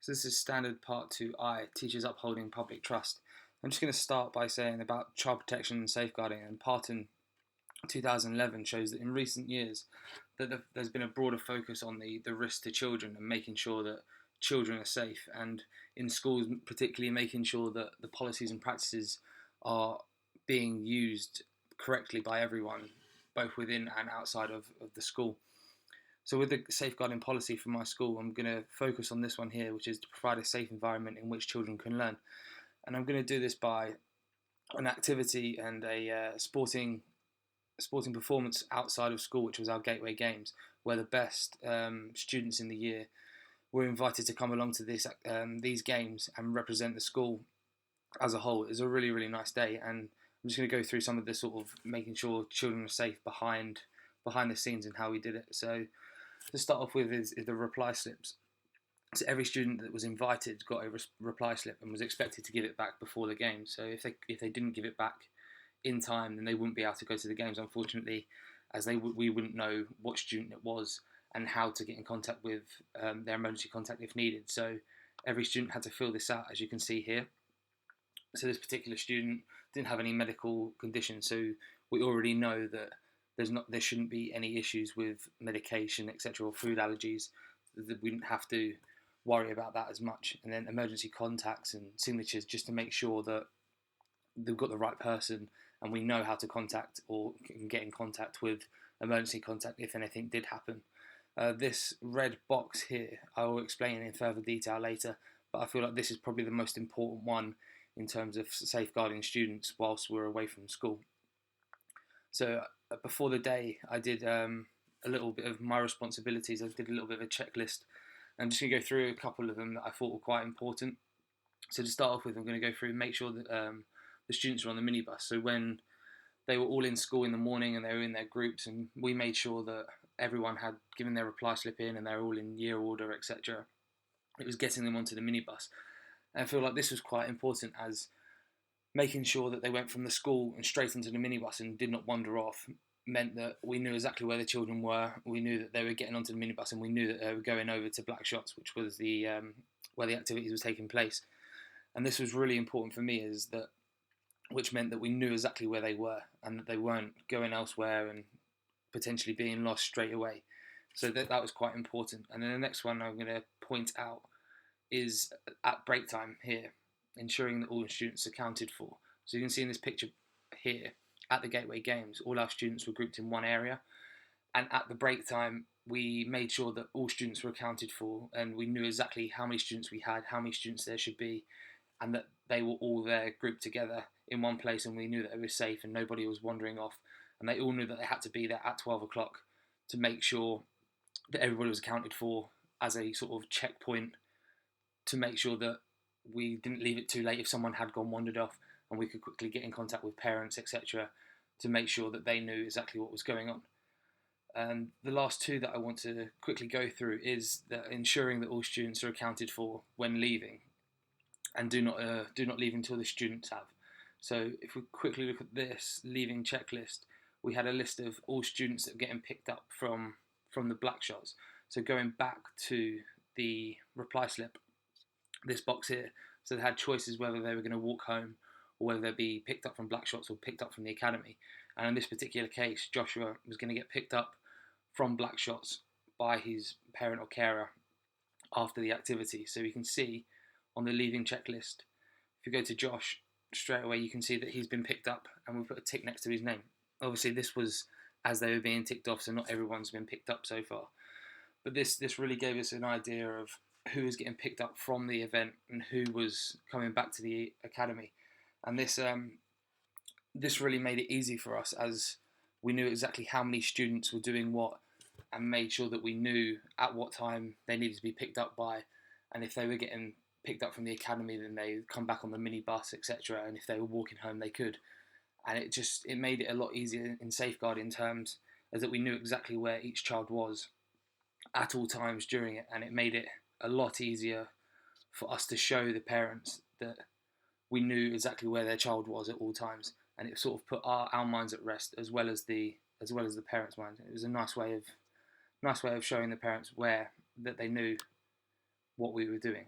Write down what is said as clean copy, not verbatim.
So this is standard part 2I, teachers upholding public trust. I'm just going to start by saying about child protection and safeguarding, and part in 2011 shows that in recent years that there's been a broader focus on the risk to children and making sure that children are safe, and in schools particularly making sure that the policies and practices are being used correctly by everyone, both within and outside of the school. So with the safeguarding policy for my school, I'm going to focus on this one here, which is to provide a safe environment in which children can learn. And I'm going to do this by an activity and a sporting performance outside of school, which was our Gateway Games, where the best students in the year were invited to come along to these games and represent the school as a whole. It was a really, really nice day, and I'm just going to go through some of the sort of making sure children are safe behind the scenes and how we did it. So to start off with is the reply slips. So every student that was invited got a reply slip and was expected to give it back before the game. So if they didn't give it back in time, then they wouldn't be able to go to the games, unfortunately, as we wouldn't know what student it was and how to get in contact with their emergency contact if needed. So every student had to fill this out, as you can see here. So this particular student didn't have any medical conditions, so we already know that there shouldn't be any issues with medication, etc., or food allergies. That we didn't have to worry about that as much. And then emergency contacts and signatures, just to make sure that they've got the right person and we know how to contact or can get in contact with emergency contact if anything did happen. This red box here, I will explain in further detail later, but I feel like this is probably the most important one in terms of safeguarding students whilst we're away from school. So before the day, I did a little bit of my responsibilities. I did a little bit of a checklist. I'm just going to go through a couple of them that I thought were quite important. So to start off with, I'm going to go through and make sure that the students were on the minibus. So when they were all in school in the morning and they were in their groups, and we made sure that everyone had given their reply slip in and they were all in year order, etc. It was getting them onto the minibus. And I feel like this was quite important, as making sure that they went from the school and straight into the minibus and did not wander off meant that we knew exactly where the children were. We knew that they were getting onto the minibus, and we knew that they were going over to Black Shots, which was the where the activities was taking place. And this was really important for me, is that which meant that we knew exactly where they were and that they weren't going elsewhere and potentially being lost straight away. So that was quite important. And then the next one I'm going to point out is at break time here, ensuring that all the students are accounted for. So you can see in this picture here, at the Gateway Games, all our students were grouped in one area, and at the break time we made sure that all students were accounted for, and we knew exactly how many students we had, how many students there should be, and that they were all there grouped together in one place, and we knew that it was safe and nobody was wandering off, and they all knew that they had to be there at 12 o'clock to make sure that everybody was accounted for, as a sort of checkpoint to make sure that we didn't leave it too late if someone had wandered off, and we could quickly get in contact with parents, etc., to make sure that they knew exactly what was going on. And the last two that I want to quickly go through is that ensuring that all students are accounted for when leaving, and do not leave until the students have. So if we quickly look at this leaving checklist, we had a list of all students that were getting picked up from the Black Shots. So going back to the reply slip, this box here, so they had choices whether they were going to walk home or whether they'd be picked up from Black Shots or picked up from the academy. And in this particular case, Joshua was going to get picked up from Black Shots by his parent or carer after the activity. So you can see on the leaving checklist, if you go to Josh, straight away you can see that he's been picked up, and we'll put a tick next to his name. Obviously this was as they were being ticked off, so not everyone's been picked up so far. But this really gave us an idea of who was getting picked up from the event and who was coming back to the academy. And this really made it easy for us, as we knew exactly how many students were doing what, and made sure that we knew at what time they needed to be picked up by, and if they were getting picked up from the academy, then they would come back on the minibus, etc., and if they were walking home, they could. And it made it a lot easier in safeguarding terms, as that we knew exactly where each child was at all times during it, and it made it a lot easier for us to show the parents that we knew exactly where their child was at all times, and it sort of put our minds at rest, as well as the parents' minds. It was a nice way of showing the parents that they knew what we were doing.